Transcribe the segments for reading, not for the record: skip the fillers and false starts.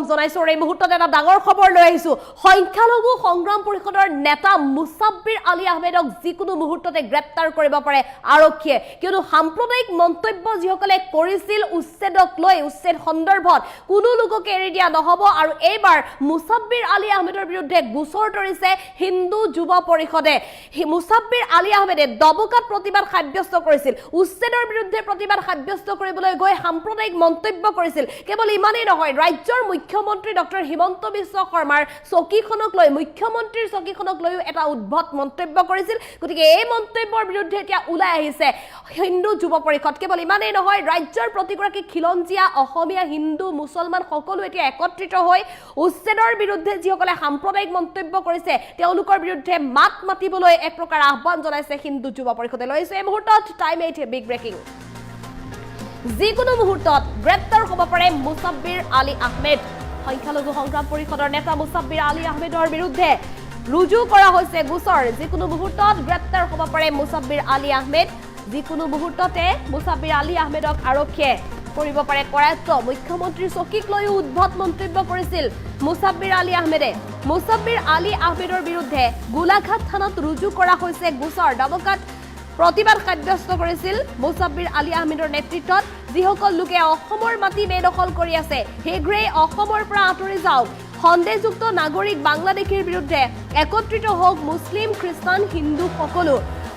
জনাইছো এই মুহূৰ্তত এটা ডাঙৰ খবৰ লৈ আহিছো সংখ্যালঘু সংগ্ৰাম পৰিষদৰ নেতা মুছাব্বিৰ আলী আহমেদক যিকোনো মুহূৰ্ততে গ্ৰেপ্তাৰ কৰিব পাৰে আৰক্ষীয়ে কিয়নো সাম্প্ৰদায়িক মন্তব্য যিসকলে কৰিছিল উচ্ছেদক লৈ উচ্ছেদ সন্দৰ্ভত কোনো লোকক এৰি দিয়া নহব আৰু এইবাৰ মুছাব্বিৰ আলী আহমেদৰ বিৰুদ্ধে গোচৰ তৰিছে হিন্দু যুৱ পৰিষদে মুছাব্বিৰ আলী আহমেদে দবকাত প্ৰতিবাদ সাব্যস্ত কৰিছিল উচ্ছেদৰ বিৰুদ্ধে প্ৰতিবাদ সাব্যস্ত কৰিবলৈ গৈ সাম্প্ৰদায়িক মন্তব্য কৰিছিল কেৱল ইমানেই নহয় ৰাজ্যৰ মুখ্যমন্ত্ৰী ডক্টৰ হিমন্ত বিশ্ব শৰ্মাৰ চকীখনক লৈ মুখ্যমন্ত্ৰীৰ চকীখনক লৈও এটা উদ্ভট মন্তব্য কৰিছিল গতিকে এই মন্তব্যৰ বিৰুদ্ধে এতিয়া ওলাই আহিছে হিন্দু যুৱ পৰিষদ কেৱল ইমানেই নহয় ৰাজ্যৰ প্ৰতিগৰাকী খিলঞ্জীয়া অসমীয়া হিন্দু মুছলমান সকলো এতিয়া একত্ৰিত হৈ উচ্ছেদৰ বিৰুদ্ধে যিসকলে সাম্প্ৰদায়িক মন্তব্য কৰিছে তেওঁলোকৰ বিৰুদ্ধে মাত মাতিবলৈ এক প্ৰকাৰ আহ্বান জনাইছে হিন্দু যুৱ পৰিষদে লৈছে এই মুহূৰ্তত টাইম 8 বিগ ব্ৰেকিং যিকোনো মুহূৰ্তত গ্ৰেপ্তাৰ হ'ব পাৰে মুছাব্বিৰ আলী আহমেদ সংখ্যালঘু সংগ্ৰাম পৰিষদৰ নেতা মুছাব্বিৰ আলী আহমেদৰ বিৰুদ্ধে ৰুজু কৰা হৈছে গোচৰ যিকোনো মুহূৰ্তত গ্ৰেপ্তাৰ হ'ব পাৰে মুছাব্বিৰ আলী আহমেদ যিকোনো মুহূৰ্ততে মুছাব্বিৰ আলী আহমেদক আৰক্ষীয়ে কৰিব পাৰে কৰায়ত্ব মুখ্যমন্ত্ৰীৰ চকীক লৈ উদ্ভট মন্তব্য কৰিছিল মুছাব্বিৰ আলী আহমেদে মুছাব্বিৰ আলী আহমেদৰ বিৰুদ্ধে গোলাঘাট থানাত ৰুজু কৰা হৈছে গোচৰ দবকাত প্ৰতিবাদ সাব্যস্ত কৰিছিল মুছাব্বিৰ আলী আহমেদৰ নেতৃত্বত যিসকল লোকে অসমৰ মাটি বেদখল কৰি আছে হেগ্ৰেই অসমৰ পৰা আঁতৰি যাওক সন্দেহযুক্ত নাগৰিক বাংলাদেশীৰ বিৰুদ্ধে একত্ৰিত হওক মুছলিম খ্ৰীষ্টান হিন্দু সকলো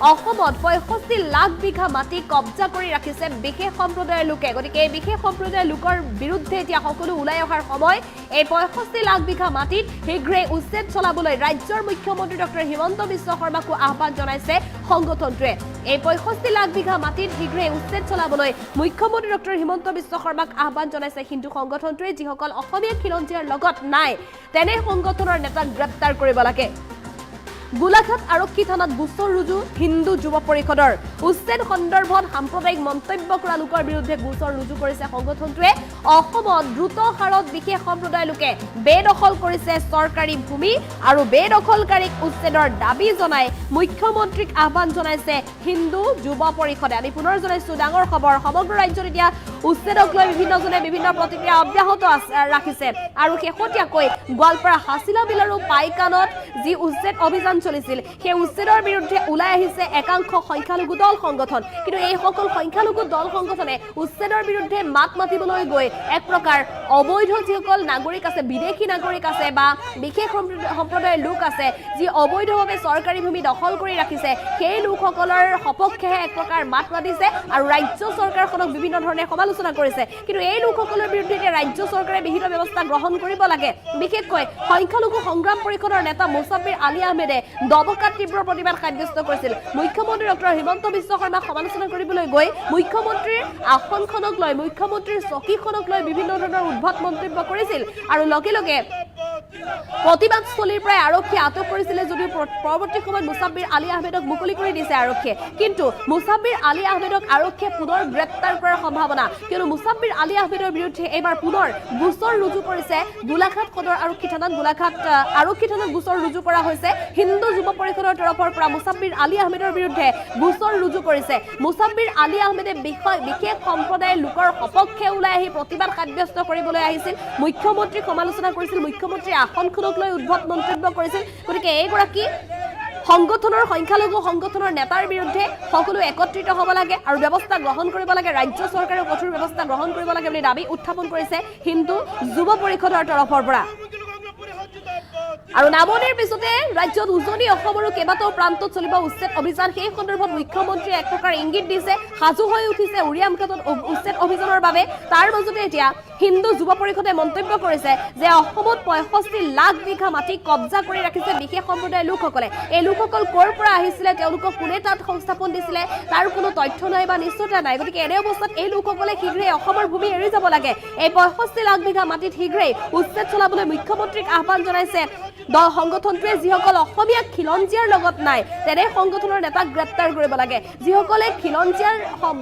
অসমত 65 লাখ বিঘা মাটি কব্জা কৰি ৰাখিছে বিশেষ সম্প্ৰদায়ৰ লোকে গতিকে এই বিশেষ সম্প্ৰদায়ৰ লোকৰ বিৰুদ্ধে এতিয়া সকলো ওলাই অহাৰ সময় এই 65 লাখ বিঘা মাটিত শীঘ্ৰে উচ্ছেদ চলাবলৈ ৰাজ্যৰ মুখ্যমন্ত্ৰী ডক্টৰ হিমন্ত বিশ্ব শৰ্মাকো আহ্বান জনাইছে সংগঠনটোৱে এই 65 লাখ বিঘা মাটিত শীঘ্ৰে উচ্ছেদ চলাবলৈ মুখ্যমন্ত্ৰী ডক্টৰ হিমন্ত বিশ্ব শৰ্মাক আহ্বান জনাইছে হিন্দু সংগঠনটোৱে যিসকল অসমীয়া খিলঞ্জীয়াৰ লগত নাই তেনে সংগঠনৰ নেতাক গ্ৰেপ্তাৰ কৰিব লাগে গোলাঘাট আৰক্ষী থানাত গোচৰ ৰুজু হিন্দু যুৱ পৰিষদৰ উচ্ছেদ সন্দৰ্ভত সাম্প্ৰদায়িক মন্তব্য কৰা লোকৰ বিৰুদ্ধে গোচৰ ৰুজু কৰিছে সংগঠনটোৱে অসমত দ্ৰুত হাৰত বিশেষ সম্প্ৰদায়ৰ লোকে বেদখল কৰিছে চৰকাৰী ভূমি আৰু বেদখলকাৰীক উচ্ছেদৰ দাবী জনাই মুখ্যমন্ত্ৰীক আহ্বান জনাইছে হিন্দু যুৱ পৰিষদে আমি পুনৰ জনাইছো ডাঙৰ খবৰ সমগ্ৰ ৰাজ্যত এতিয়া উচ্ছেদক লৈ বিভিন্নজনে বিভিন্ন প্ৰতিক্ৰিয়া অব্যাহত ৰাখিছে আৰু শেহতীয়াকৈ গোৱালপাৰা হাছিলা বিল আৰু পাইকানত যি উচ্ছেদ অভিযান চলিছিল সেই উচ্ছেদৰ বিৰুদ্ধে ওলাই আহিছে একাংশ সংখ্যালঘু দল সংগঠন কিন্তু এই সকল সংখ্যালঘু দল সংগঠনে উচ্ছেদৰ বিৰুদ্ধে মাত মাতিবলৈ গৈ এক প্ৰকাৰ অবৈধ যিসকল নাগৰিক আছে বিদেশী নাগৰিক আছে বা বিশেষ সম্প্ৰদায়ৰ লোক আছে যি অবৈধভাৱে চৰকাৰী ভূমি দখল কৰি ৰাখিছে সেই লোকসকলৰ সপক্ষেহে এক প্ৰকাৰ মাত মাতিছে আৰু ৰাজ্য চৰকাৰখনক বিভিন্ন ধৰণে সমালোচনা কৰিছে কিন্তু এই লোকসকলৰ বিৰুদ্ধে ৰাজ্য চৰকাৰে বিহিত ব্যৱস্থা গ্ৰহণ কৰিব লাগে বিশেষকৈ সংখ্যালঘু সংগ্ৰাম পৰিষদৰ নেতা মুছাব্বিৰ আলী আহমেদে দবকাত তীব্ৰ প্ৰতিবাদ সাব্যস্ত কৰিছিল মুখ্যমন্ত্ৰী ডক্টৰ হিমন্ত বিশ্ব শৰ্মাক সমালোচনা কৰিবলৈ গৈ মুখ্যমন্ত্ৰীৰ আসনখনক লৈ মুখ্যমন্ত্ৰীৰ চকীখনক লৈ বিভিন্ন ধৰণৰ উদ্ভট মন্তব্য কৰিছিল আৰু লগে লগে প্ৰতিবাদস্থলীৰ পৰা আৰক্ষী আটক কৰিছিলে যদিও পৰৱৰ্তী সময়ত মুছাব্বিৰ আলী আহমেদক মুকলি কৰি দিছে আৰক্ষীয়ে কিন্তু মুছাব্বিৰ আলী আহমেদক আৰক্ষীয়ে পুনৰ গ্ৰেপ্তাৰ কৰাৰ সম্ভাৱনা কিয়নো মুছাব্বিৰ আলী আহমেদৰ বিৰুদ্ধে এইবাৰ পুনৰ গোচৰ ৰুজু কৰিছে গোলাঘাট সদৰ আৰক্ষী থানাত গোলাঘাট আৰক্ষী থানাত গোচৰ ৰুজু কৰা হৈছে হিন্দু যুৱ পৰিষদৰ তৰফৰ পৰা মুছাব্বিৰ আলী আহমেদৰ বিৰুদ্ধে গোচৰ ৰুজু কৰিছে মুছাব্বিৰ আলী আহমেদে বিশেষ সম্প্ৰদায়ৰ লোকৰ সপক্ষে ওলাই আহি প্ৰতিবাদ সাব্যস্ত কৰিবলৈ আহিছিল মুখ্যমন্ত্ৰীক সমালোচনা কৰিছিল মুখ্যমন্ত্ৰীৰ আসনখনক লৈ উদ্ভট মন্তব্য কৰিছিল গতিকে এইগৰাকী সংগঠনৰ সংখ্যালঘু সংগঠনৰ নেতাৰ বিৰুদ্ধে সকলো একত্ৰিত হ'ব লাগে আৰু ব্যৱস্থা গ্ৰহণ কৰিব লাগে ৰাজ্য চৰকাৰে কঠোৰ ব্যৱস্থা গ্ৰহণ কৰিব লাগে বুলি দাবী উত্থাপন কৰিছে হিন্দু যুৱ পৰিষদৰ তৰফৰ পৰা আৰু নামনিৰ পিছতে ৰাজ্যত উজনি অসমৰো কেইবাটাও প্ৰান্তত চলিব উচ্ছেদ অভিযান সেই সন্দৰ্ভত মুখ্যমন্ত্ৰীয়ে এক প্ৰকাৰ ইংগিত দিছে সাজু হৈ উঠিছে উৰিয়ামঘাটত উচ্ছেদ অভিযানৰ বাবে তাৰ মাজতে এতিয়া হিন্দু যুৱ পৰিষদে মন্তব্য কৰিছে যে অসমত 65 লাখ বিঘা মাটি কব্জা কৰি ৰাখিছে বিশেষ সম্প্ৰদায়ৰ লোকসকলে এই লোকসকল ক'ৰ পৰা আহিছিলে তেওঁলোকক কোনে তাত সংস্থাপন দিছিলে তাৰ কোনো তথ্য নাই বা নিশ্চয়তা নাই গতিকে এনে অৱস্থাত এই লোকসকলে শীঘ্ৰে অসমৰ ভূমি এৰি যাব লাগে এই 65 লাখ বিঘা মাটিত শীঘ্ৰে উচ্ছেদ চলাবলৈ মুখ্যমন্ত্ৰীক আহ্বান জনাইছে দল সংগঠনটোৱে যিসকল অসমীয়া খিলঞ্জীয়াৰ লগত নাই তেনে সংগঠনৰ নেতাক গ্ৰেপ্তাৰ কৰিব লাগে যিসকলে খিলঞ্জীয়াৰ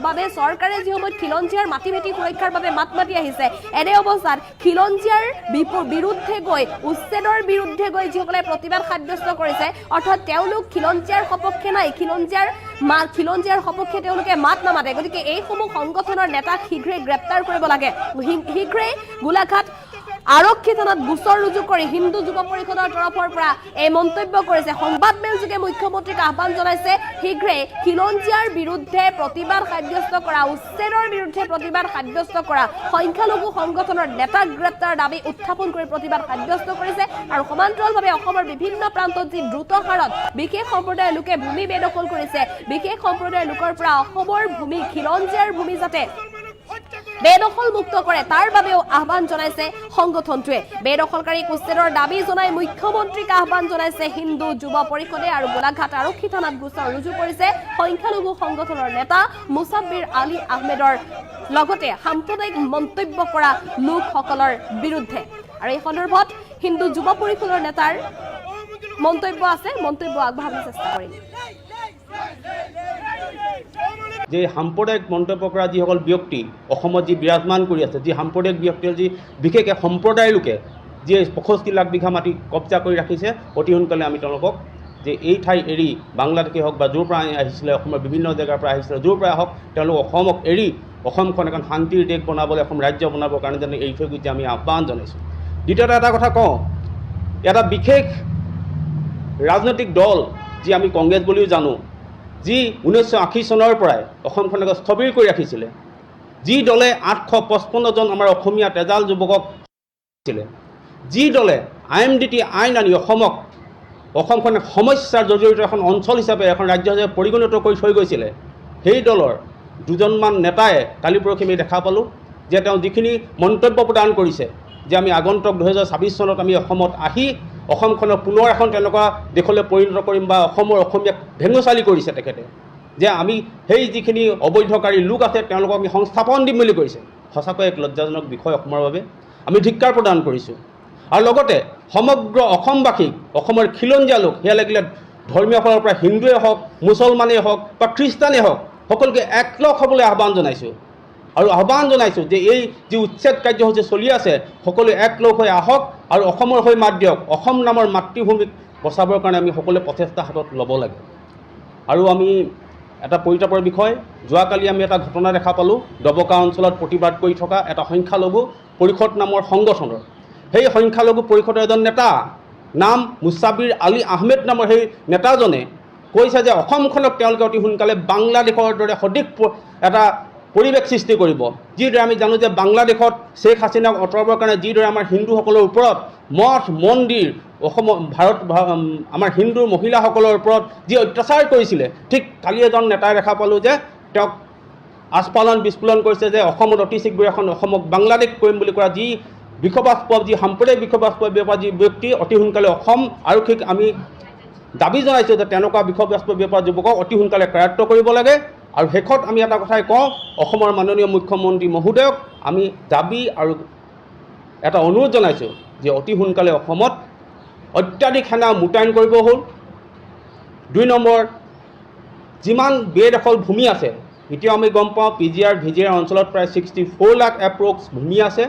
বাবে চৰকাৰে যিসময়ত খিলঞ্জীয়াৰ মাটি ভেটি সুৰক্ষাৰ বাবে মাত মাতি আহিছে এনে অৱস্থাত খিলঞ্জীয়াৰ বিৰুদ্ধে গৈ উচ্ছেদৰ বিৰুদ্ধে গৈ যিসকলে প্ৰতিবাদ সাব্যস্ত কৰিছে অৰ্থাৎ তেওঁলোক খিলঞ্জীয়াৰ সপক্ষে নাই খিলঞ্জীয়াৰ সপক্ষে তেওঁলোকে মাত নামাতে গতিকে এইসমূহ সংগঠনৰ নেতাক শীঘ্ৰে গ্ৰেপ্তাৰ কৰিব লাগে শীঘ্ৰে গোলাঘাট আৰক্ষী থানাত গোচৰ ৰুজু কৰি হিন্দু যুৱ পৰিষদৰ তৰফৰ পৰা এই মন্তব্য কৰিছে। সংবাদমেলযোগে মুখ্যমন্ত্ৰীক আহ্বান জনাইছে শীঘ্ৰে খিলঞ্জীয়াৰ বিৰুদ্ধে প্ৰতিবাদ সাব্যস্ত কৰা, উচ্ছেদৰ বিৰুদ্ধে প্ৰতিবাদ সাব্যস্ত কৰা সংখ্যালঘু সংগঠনৰ নেতাক গ্ৰেপ্তাৰ দাবী উত্থাপন কৰি প্ৰতিবাদ সাব্যস্ত কৰিছে। আৰু সমান্তৰালভাৱে অসমৰ বিভিন্ন প্ৰান্তত যি দ্ৰুত হাৰত বিশেষ সম্প্ৰদায়ৰ লোকে ভূমি বেদখল কৰিছে, বিশেষ সম্প্ৰদায়ৰ লোকৰ পৰা অসমৰ ভূমি খিলঞ্জীয়াৰ ভূমি যাতে বেদখল মুক্ত কৰে তাৰ বাবেও আহ্বান জনাইছে সংগঠনটোৱে। বেদখলকাৰীক উচ্ছেদৰ দাবী জনাই মুখ্যমন্ত্ৰীক আহ্বান জনাইছে হিন্দু যুৱ পৰিষদে। আৰু গোলাঘাট আৰক্ষী থানাত গোচৰ ৰুজু কৰিছে সংখ্যালঘু সংগঠনৰ নেতা মুছাব্বিৰ আলী আহমেদৰ লগতে সাম্প্ৰদায়িক মন্তব্য কৰা লোকসকলৰ বিৰুদ্ধে। আৰু এই সন্দৰ্ভত হিন্দু যুৱ পৰিষদৰ নেতাৰ মন্তব্য আছে, মন্তব্য আগবঢ়াবলৈ চেষ্টা কৰিম। যে সাম্প্ৰদায়িক মন্তব্য কৰা যিসকল ব্যক্তি অসমত যি বিৰাজমান কৰি আছে, যি সাম্প্ৰদায়িক ব্যক্তিৰ যি বিশেষকৈ সম্প্ৰদায়ৰ লোকে যি 65 লাখ বিঘা মাটি কব্জা কৰি ৰাখিছে, অতি সোনকালে আমি তেওঁলোকক যে এই ঠাই এৰি বাংলাদেশে হওক বা য'ৰ পৰা আহিছিলে, অসমৰ বিভিন্ন জেগাৰ পৰা আহিছিলে, য'ৰ পৰা হওক তেওঁলোক অসমক এৰি অসমখন এখন শান্তিৰ দেশ বনাবলৈ, অসম ৰাজ্য বনাবৰ কাৰণে যেনে এৰি থৈ গৈছে আমি আহ্বান জনাইছোঁ। দ্বিতীয়তে এটা কথা কওঁ, এটা বিশেষ ৰাজনৈতিক দল যি আমি কংগ্ৰেছ বুলিও জানো, যি 1980 চনৰ পৰাই অসমখনক স্থবিৰ কৰি ৰাখিছিলে, যি দলে 855 জন আমাৰ অসমীয়া তেজাল যুৱকক ছিলে, যি দলে IMDT আইন আনি অসমখনক সমস্যাৰ জড়িত এখন অঞ্চল হিচাপে, এখন ৰাজ্য হিচাপে পৰিগণিত কৰি থৈ গৈছিলে, সেই দলৰ দুজনমান নেতাই কালি পৰহি আমি দেখা পালোঁ যে তেওঁ যিখিনি মন্তব্য প্ৰদান কৰিছে যে আমি আগন্তুক 2026 চনত আমি অসমত আহি অসমখনক পুনৰ এখন তেনেকুৱা দেশলৈ পৰিণত কৰিম বা অসমীয়াক ভেঙুচালি কৰিছে তেখেতে, যে আমি সেই যিখিনি অবৈধকাৰী লোক আছে তেওঁলোকক আমি সংস্থাপন দিম বুলি কৈছে। সঁচাকৈ এক লজ্জাজনক বিষয় অসমৰ বাবে, আমি ধিক্কাৰ প্ৰদান কৰিছোঁ। আৰু লগতে সমগ্ৰ অসমবাসীক, অসমৰ খিলঞ্জীয়া লোক, সেয়া লাগিলে ধৰ্মীয় ফালৰ পৰা হিন্দুৱে হওক, মুছলমানেই হওক বা খ্ৰীষ্টানেই হওক, সকলোকে একলগ হ'বলৈ আহ্বান জনাইছোঁ। আৰু আহ্বান জনাইছোঁ যে এই যি উচ্ছেদ কাৰ্যসূচী চলি আছে, সকলোৱে একলগ হৈ আহক আৰু অসমৰ হৈ মাত দিয়ক। অসম নামৰ মাতৃভূমিক বচাবৰ কাৰণে আমি সকলোৱে প্ৰচেষ্টা হাতত ল'ব লাগে। আৰু আমি এটা পৰিতাপৰ বিষয়, যোৱাকালি আমি এটা ঘটনা দেখা পালোঁ, ডবকা অঞ্চলত প্ৰতিবাদ কৰি থকা এটা সংখ্যালঘু পৰিষদ নামৰ সংগঠনৰ, সেই সংখ্যালঘু পৰিষদৰ এজন নেতা নাম মুছাব্বিৰ আলী আহমেদ নামৰ সেই নেতাজনে কৈছে যে অসমখনক তেওঁলোকে অতি সোনকালে বাংলাদেশৰ দৰে সদৃশ এটা পৰিৱেশ সৃষ্টি কৰিব। যিদৰে আমি জানো যে বাংলাদেশত শ্বেখ হাছিনাক আঁতৰাবৰ কাৰণে যিদৰে আমাৰ হিন্দুসকলৰ ওপৰত মঠ মন্দিৰ, আমাৰ হিন্দু মহিলাসকলৰ ওপৰত যি অত্যাচাৰ কৰিছিলে, ঠিক কালি এজন নেতাই দেখা পালোঁ যে তেওঁক আস্ফালন বিস্ফোৰণ কৰিছে যে অসমত অতি শীঘ্ৰে এখন অসমক বাংলাদেশ কৰিম বুলি কোৱা যি বিষবাস্পদ, যি সাম্প্ৰদায়িক বিষবাস্পদ বেপাৰ যি ব্যক্তি, অতি সোনকালে অসম আৰক্ষীক আমি দাবী জনাইছোঁ যে তেনেকুৱা বিষবাস্পদ বেপাৰ যুৱকক অতি সোনকালে কাৰায়ত্ব কৰিব লাগে। আৰু শেষত আমি এটা কথাই কওঁ, অসমৰ মাননীয় মুখ্যমন্ত্ৰী মহোদয়ক আমি দাবী আৰু এটা অনুৰোধ জনাইছোঁ যে অতি সোনকালে অসমত অত্যাধিক সেনা মোতায়েন কৰিব হ'ল। 2 নম্বৰ, যিমান বেদখল ভূমি আছে, এতিয়া আমি গম পাওঁ PGR VGR অঞ্চলত প্ৰায় 64 লাখ এপ্ৰক্স ভূমি আছে,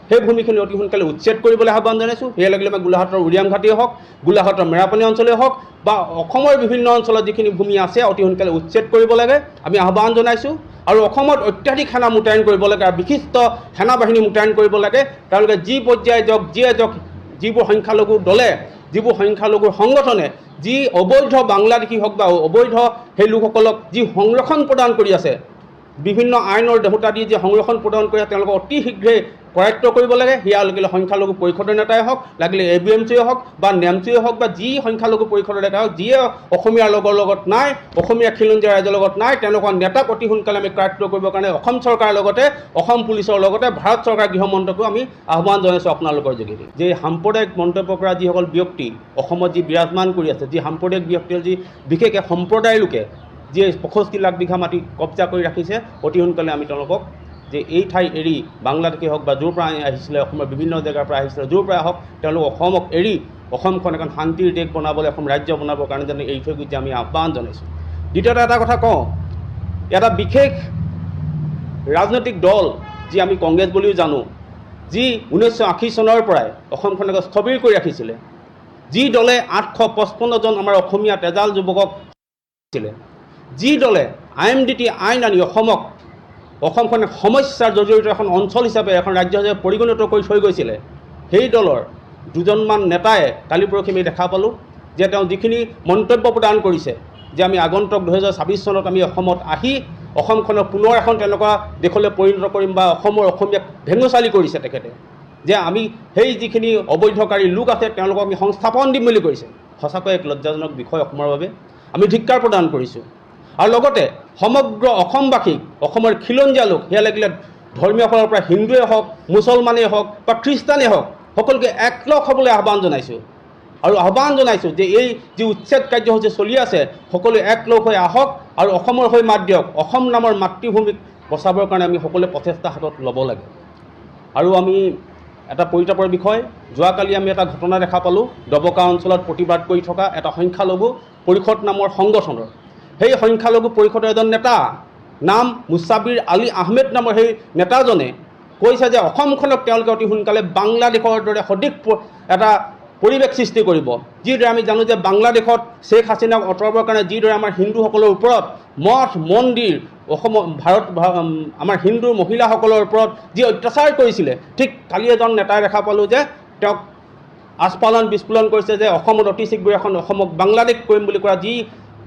সেই ভূমিখিনি অতি সোনকালে উচ্ছেদ কৰিবলৈ আহ্বান জনাইছোঁ। সেয়া লাগিলে আমাৰ গোলাঘাটৰ উৰিয়াম ঘাটেই হওক, গোলাঘাটৰ মেৰাপানী অঞ্চলেই হওক বা অসমৰ বিভিন্ন অঞ্চলত যিখিনি ভূমি আছে অতি সোনকালে উচ্ছেদ কৰিব লাগে আমি আহ্বান জনাইছোঁ। আৰু অসমত অত্যাধিক সেনা মোতায়েন কৰিব লাগে আৰু বিশিষ্ট সেনাবাহিনী মোতায়েন কৰিব লাগে। তেওঁলোকে যি পৰ্যায়ে যাওক, যিয়ে যাওক, যিবোৰ সংখ্যালঘু দলে, যিবোৰ সংখ্যালঘু সংগঠনে যি অবৈধ বাংলাদেশী হওক বা অবৈধ সেই লোকসকলক যি সংৰক্ষণ প্ৰদান কৰি আছে, বিভিন্ন আইনৰ দেহতা দি যি সংৰক্ষণ প্ৰদান কৰি আছে, তেওঁলোকক অতি শীঘ্ৰে কৰায়ত্ব কৰিব লাগে। সেয়া লাগিলে সংখ্যালঘু পৰিষদৰ নেতাই হওক, লাগিলে ABMCয়ে হওক বা NEMCয়ে হওক বা যি সংখ্যালঘু পৰিষদৰ নেতাই হওক, যিয়ে অসমীয়াৰ লগত নাই, অসমীয়া খিলঞ্জীয়া ৰাইজৰ লগত নাই, তেনেকুৱা নেতাক অতি সোনকালে আমি কৰায়ত্ব কৰিবৰ কাৰণে অসম চৰকাৰৰ লগতে অসম পুলিচৰ লগতে ভাৰত চৰকাৰ গৃহমন্ত্ৰীকো আমি আহ্বান জনাইছোঁ আপোনালোকৰ যোগেদি। যে সাম্প্ৰদায়িক মন্তব্য কৰা যিসকল ব্যক্তি অসমত যি বিৰাজমান কৰি আছে, যি সাম্প্ৰদায়িক ব্যক্তিৰ যি বিশেষকৈ সম্প্ৰদায়ৰ লোকে যি 65 লাখ বিঘা মাটি কব্জা কৰি ৰাখিছে, অতি সোনকালে আমি তেওঁলোকক যে এই ঠাই এৰি বাংলাদেশে হওক বা য'ৰ পৰা আহিছিলে, অসমৰ বিভিন্ন জেগাৰ পৰা আহিছিলে, য'ৰ পৰা হওক তেওঁলোক অসমক এৰি অসমখন এখন শান্তিৰ দেশ বনাবলৈ, অসম ৰাজ্য বনাবৰ কাৰণে যেনে এৰি থৈ গৈছে আমি আহ্বান জনাইছোঁ। দ্বিতীয়তে এটা কথা কওঁ, এটা বিশেষ ৰাজনৈতিক দল যি আমি কংগ্ৰেছ বুলিও জানো, যি 1980 চনৰ পৰাই অসমখনক স্থবিৰ কৰি ৰাখিছিলে, যি দলে 855 জন আমাৰ অসমীয়া তেজাল যুৱকক ছিলে, যি দলে IMDT আইন আনি অসমখনক সমস্যাৰ জড়িত এখন অঞ্চল হিচাপে, এখন ৰাজ্য হিচাপে পৰিগণিত কৰি থৈ গৈছিলে, সেই দলৰ দুজনমান নেতাই কালি পৰহি আমি দেখা পালোঁ যে তেওঁ যিখিনি মন্তব্য প্ৰদান কৰিছে যে আমি আগন্তুক 2026 চনত আমি অসমত আহি অসমখনক পুনৰ এখন তেনেকুৱা দেশলৈ পৰিণত কৰিম বা অসমীয়াক ভেঙুচালি কৰিছে তেখেতে যে আমি সেই যিখিনি অবৈধকাৰী লোক আছে তেওঁলোকক আমি সংস্থাপন দিম বুলি কৈছে। সঁচাকৈ এক লজ্জাজনক বিষয় অসমৰ বাবে আমি ধিক্কাৰ প্ৰদান কৰিছোঁ। আৰু লগতে সমগ্ৰ অসমবাসীক অসমৰ খিলঞ্জীয়া লোক সেয়া লাগিলে ধৰ্মীয় ফালৰ পৰা হিন্দুৱে হওক মুছলমানেই হওক বা খ্ৰীষ্টানেই হওক সকলোকে একলগ হ'বলৈ আহ্বান জনাইছোঁ আৰু আহ্বান জনাইছোঁ যে এই যি উচ্ছেদ কাৰ্যসূচী চলি আছে সকলোৱে একলগ হৈ আহক আৰু অসমৰ হৈ মাত দিয়ক। অসম নামৰ মাতৃভূমিক বচাবৰ কাৰণে আমি সকলোৱে প্ৰচেষ্টা হাতত ল'ব লাগে। আৰু আমি এটা পৰিতাপৰ বিষয়, যোৱাকালি আমি এটা ঘটনা দেখা পালোঁ ডবকা অঞ্চলত প্ৰতিবাদ কৰি থকা এটা সংখ্যালঘু পৰিষদ নামৰ সংগঠনৰ সেই সংখ্যালঘু পৰিষদৰ এজন নেতা নাম মুছাবিৰ আলী আহমেদ নামৰ সেই নেতাজনে কৈছে যে অসমখনক তেওঁলোকে অতি সোনকালে বাংলাদেশৰ দৰে সদৃশ এটা পৰিৱেশ সৃষ্টি কৰিব। যিদৰে আমি জানো যে বাংলাদেশত শ্বেখ হাছিনাক আঁতৰাবৰ কাৰণে যিদৰে আমাৰ হিন্দুসকলৰ ওপৰত মঠ মন্দিৰ আমাৰ হিন্দু মহিলাসকলৰ ওপৰত যি অত্যাচাৰ কৰিছিলে, ঠিক কালি এজন নেতাই দেখা পালোঁ যে তেওঁক আস্ফালন বিস্ফোৰণ কৰিছে যে অসমত অতি শীঘ্ৰে এখন অসমক বাংলাদেশ কৰিম বুলি কোৱা যি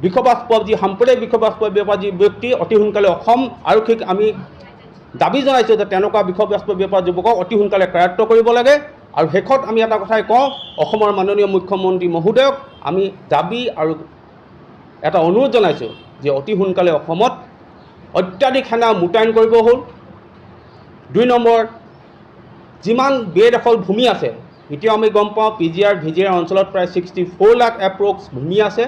বিষবাস্পদ যি সাম্প্ৰদায়িক বিষবাস্পদ বেপাৰ যি ব্যক্তি অতি সোনকালে অসম আৰক্ষীক আমি দাবী জনাইছোঁ যে তেনেকুৱা বিষবাস্পদ বেপাৰ যুৱকক অতি সোনকালে কাৰায়ত্ব কৰিব লাগে। আৰু শেষত আমি এটা কথাই কওঁ, অসমৰ মাননীয় মুখ্যমন্ত্ৰী মহোদয়ক আমি দাবী আৰু এটা অনুৰোধ জনাইছোঁ যে অতি সোনকালে অসমত অত্যাধিক সেনা মোতায়েন কৰিব হ'ল। 2 নম্বৰ, যিমান বেদখল ভূমি আছে এতিয়াও আমি গম পাওঁ PGR VGR অঞ্চলত প্ৰায় 64 লাখ এপ্ৰক্স ভূমি আছে।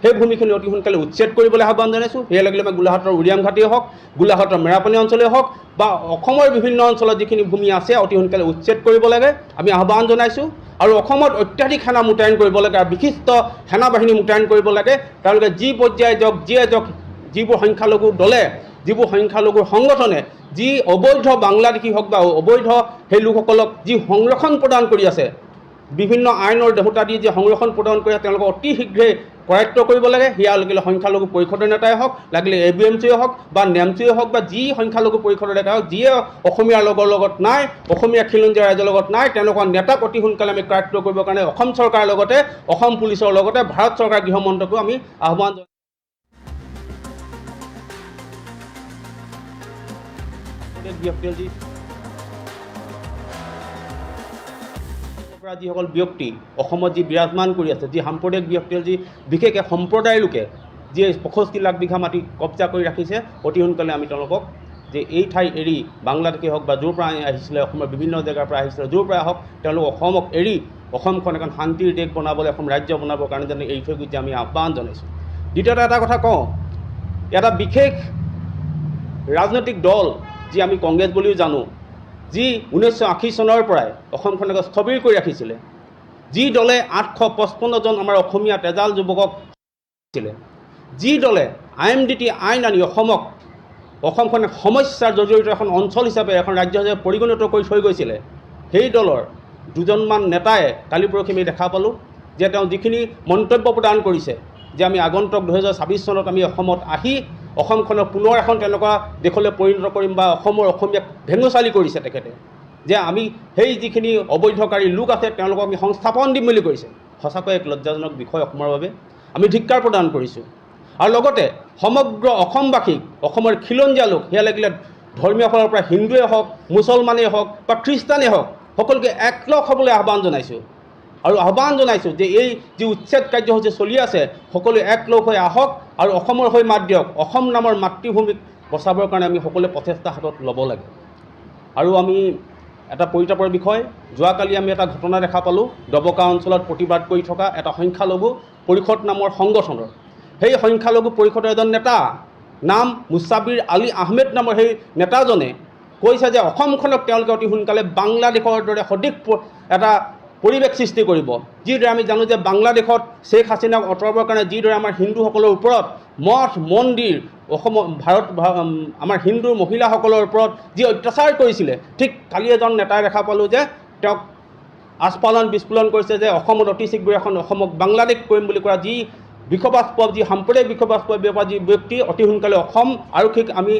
সেই ভূমিখিনি অতি সোনকালে উচ্ছেদ কৰিবলৈ আহ্বান জনাইছোঁ। সেয়া লাগিলে আমি গোলাঘাটৰ উৰিয়াম ঘাটেই হওক, গোলাঘাটৰ মেৰাপানী অঞ্চলেই হওক বা অসমৰ বিভিন্ন অঞ্চলত যিখিনি ভূমি আছে অতি সোনকালে উচ্ছেদ কৰিব লাগে আমি আহ্বান জনাইছোঁ। আৰু অসমত অত্যাধিক সেনা মোতায়েন কৰিব লাগে আৰু বিশিষ্ট সেনাবাহিনী মোতায়েন কৰিব লাগে। তেওঁলোকে যি পৰ্যায়ে যাওক যিয়ে যাওক, যিবোৰ সংখ্যালঘু দলে যিবোৰ সংখ্যালঘু সংগঠনে যি অবৈধ বাংলাদেশী হওক বা অবৈধ সেই লোকসকলক যি সংৰক্ষণ প্ৰদান কৰি আছে, বিভিন্ন আইনৰ দেহতা দি যি সংৰক্ষণ প্ৰদান কৰি আছে তেওঁলোকক অতি শীঘ্ৰে কৰায়ত্ব কৰিব লাগে। সেয়া লাগিলে সংখ্যালঘু পৰিষদৰ নেতাই হওক, লাগিলে ABMCয়ে হওক বা NEMCয়ে হওক বা যি সংখ্যালঘু পৰিষদৰ নেতাই হওক, যিয়ে অসমীয়াৰ লগত নাই, অসমীয়া খিলঞ্জীয়া ৰাইজৰ লগত নাই, তেনেকুৱা নেতাক অতি সোনকালে আমি কৰায়ত্ব কৰিবৰ কাৰণে অসম চৰকাৰৰ লগতে অসম পুলিচৰ লগতে ভাৰত চৰকাৰ গৃহমন্ত্ৰীকো আমি আহ্বান যিসকল ব্যক্তি অসমত যি বিৰাজমান কৰি আছে, যি সাম্প্ৰদায়িক ব্যক্তিৰ যি বিশেষকৈ সম্প্ৰদায়ৰ লোকে যি 65 লাখ বিঘা মাটি কব্জা কৰি ৰাখিছে, অতি সোনকালে আমি তেওঁলোকক যে এই ঠাই এৰি বাংলাদেশে হওক বা য'ৰ পৰা আহিছিলে অসমৰ বিভিন্ন জেগাৰ পৰা আহিছিলে, য'ৰ পৰা হওক তেওঁলোক অসমক এৰি অসমখন এখন শান্তিৰ দেশ বনাবলৈ, অসম ৰাজ্য বনাবৰ কাৰণে যেনে এৰি থৈ গৈছে আমি আহ্বান জনাইছোঁ। দ্বিতীয়তে এটা কথা কওঁ, এটা বিশেষ ৰাজনৈতিক দল যি আমি কংগ্ৰেছ বুলিও জানো, যি 1980 চনৰ পৰাই অসমখনক স্থবিৰ কৰি ৰাখিছিলে, যি দলে 855 জন আমাৰ অসমীয়া তেজাল যুৱকক ছিলে, যি দলে IMDT আইন আনি অসমখনক সমস্যাৰ জৰ্জৰিত এখন অঞ্চল হিচাপে এখন ৰাজ্য হিচাপে পৰিগণিত কৰি থৈ গৈছিলে, সেই দলৰ দুজনমান নেতাই কালি পৰহি আমি দেখা পালোঁ যে তেওঁ যিখিনি মন্তব্য প্ৰদান কৰিছে যে আমি আগন্তুক 2026 চনত আমি অসমত আহি অসমখনক পুনৰ এখন তেনেকুৱা দেশলৈ পৰিণত কৰিম বা অসমীয়াক ভেঙুচালি কৰিছে তেখেতে যে আমি সেই যিখিনি অবৈধকাৰী লোক আছে তেওঁলোকক আমি সংস্থাপন দিম বুলি কৈছে। সঁচাকৈ এক লজ্জাজনক বিষয় অসমৰ বাবে আমি ধিক্কাৰ প্ৰদান কৰিছোঁ। আৰু লগতে সমগ্ৰ অসমবাসীক অসমৰ খিলঞ্জীয়া লোক সেয়া লাগিলে ধৰ্মীয় ফালৰ পৰা হিন্দুৱে হওক মুছলমানেই হওক বা খ্ৰীষ্টানেই হওক সকলোকে একলগ হ'বলৈ আহ্বান জনাইছোঁ আৰু আহ্বান জনাইছোঁ যে এই যি উচ্ছেদ কাৰ্যসূচী চলি আছে সকলোৱে একলগ হৈ আহক আৰু অসমৰ হৈ মাত দিয়ক। অসম নামৰ মাতৃভূমিক বচাবৰ কাৰণে আমি সকলোৱে প্ৰচেষ্টা হাতত ল'ব লাগে। আৰু আমি এটা পৰিতাপৰ বিষয়, যোৱাকালি আমি এটা ঘটনা দেখা পালোঁ ডবকা অঞ্চলত প্ৰতিবাদ কৰি থকা এটা সংখ্যালঘু পৰিষদ নামৰ সংগঠনৰ সেই সংখ্যালঘু পৰিষদৰ এজন নেতা নাম মুছাবিৰ আলী আহমেদ নামৰ সেই নেতাজনে কৈছে যে অসমখনক তেওঁলোকে অতি সোনকালে বাংলাদেশৰ দৰে সদৃশ এটা পৰিৱেশ সৃষ্টি কৰিব। যিদৰে আমি জানো যে বাংলাদেশত শ্বেখ হাছিনাক আঁতৰাবৰ কাৰণে যিদৰে আমাৰ হিন্দুসকলৰ ওপৰত মঠ মন্দিৰ আমাৰ হিন্দু মহিলাসকলৰ ওপৰত যি অত্যাচাৰ কৰিছিলে, ঠিক কালি এজন নেতাই দেখা পালোঁ যে তেওঁক আস্ফালন বিস্ফোৰণ কৰিছে যে অসমত অতি শীঘ্ৰে এখন অসমক বাংলাদেশ কৰিম বুলি কোৱা যি বিষবাস্পদ যি সাম্প্ৰদায়িক বিষবাস্পদ বেপাৰ যি ব্যক্তি অতি সোনকালে অসম আৰক্ষীক আমি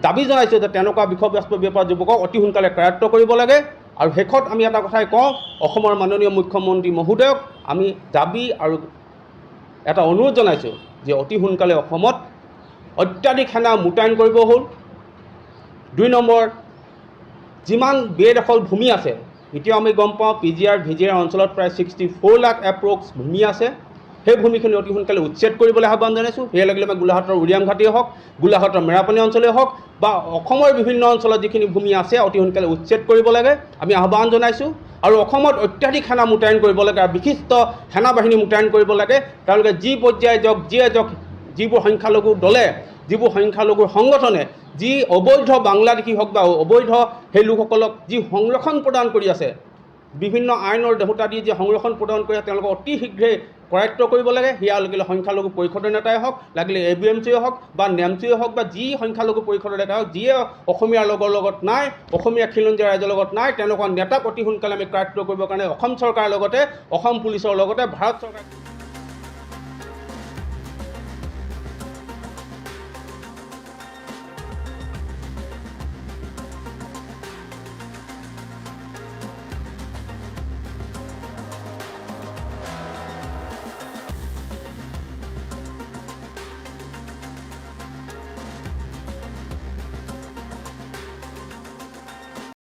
দাবী জনাইছোঁ যে তেনেকুৱা বিষবাস্পদ বেপাৰ যুৱকক অতি সোনকালে কৰায়ত্ব কৰিব লাগে। আৰু শেষত আমি এটা কথাই কওঁ, অসমৰ মাননীয় মুখ্যমন্ত্ৰী মহোদয়ক আমি দাবী আৰু এটা অনুৰোধ জনাইছোঁ যে অতি সোনকালে অসমত অত্যাধিক সেনা মোতায়েন কৰিব হ'ল। 2 নম্বৰ, যিমান বেদখল ভূমি আছে, এতিয়াও আমি গম পাওঁ PGR VGR অঞ্চলত প্ৰায় 64 লাখ এপ্ৰক্স ভূমি আছে। সেই ভূমিখিনি অতি সোনকালে উচ্ছেদ কৰিবলৈ আহ্বান জনাইছোঁ। সেয়া লাগিলে আমাৰ গোলাঘাটৰ উৰিয়াম ঘাটেই হওক, গোলাঘাটৰ মেৰাপানী অঞ্চলেই হওক বা অসমৰ বিভিন্ন অঞ্চলত যিখিনি ভূমি আছে অতি সোনকালে উচ্ছেদ কৰিব লাগে আমি আহ্বান জনাইছোঁ। আৰু অসমত অত্যাধিক সেনা মোতায়েন কৰিব লাগে আৰু বিশিষ্ট সেনাবাহিনী মোতায়েন কৰিব লাগে। তেওঁলোকে যি পৰ্যায়ে যাওক, যিয়ে যাওক, যিবোৰ সংখ্যালঘু দলে, যিবোৰ সংখ্যালঘুৰ সংগঠনে যি অবৈধ বাংলাদেশী হওক বা অবৈধ সেই লোকসকলক যি সংৰক্ষণ প্ৰদান কৰি আছে, বিভিন্ন আইনৰ দেহতা দি যি সংৰক্ষণ প্ৰদান কৰি আছে, তেওঁলোকক অতি শীঘ্ৰে কৰায়ত্ব কৰিব লাগে। সেয়া লাগিলে সংখ্যালঘু পৰিষদৰ নেতাই হওক, লাগিলে ABMCয়ে হওক বা NAMCয়ে হওক বা যি সংখ্যালঘু পৰিষদৰ নেতা হওক, যিয়ে অসমীয়াৰ লগত নাই, অসমীয়া খিলঞ্জীয়া ৰাইজৰ লগত নাই, তেনেকুৱা নেতাক অতি সোনকালে আমি কৰায়ত্ব কৰিবৰ কাৰণে অসম চৰকাৰৰ লগতে অসম পুলিচৰ লগতে ভাৰত চৰকাৰ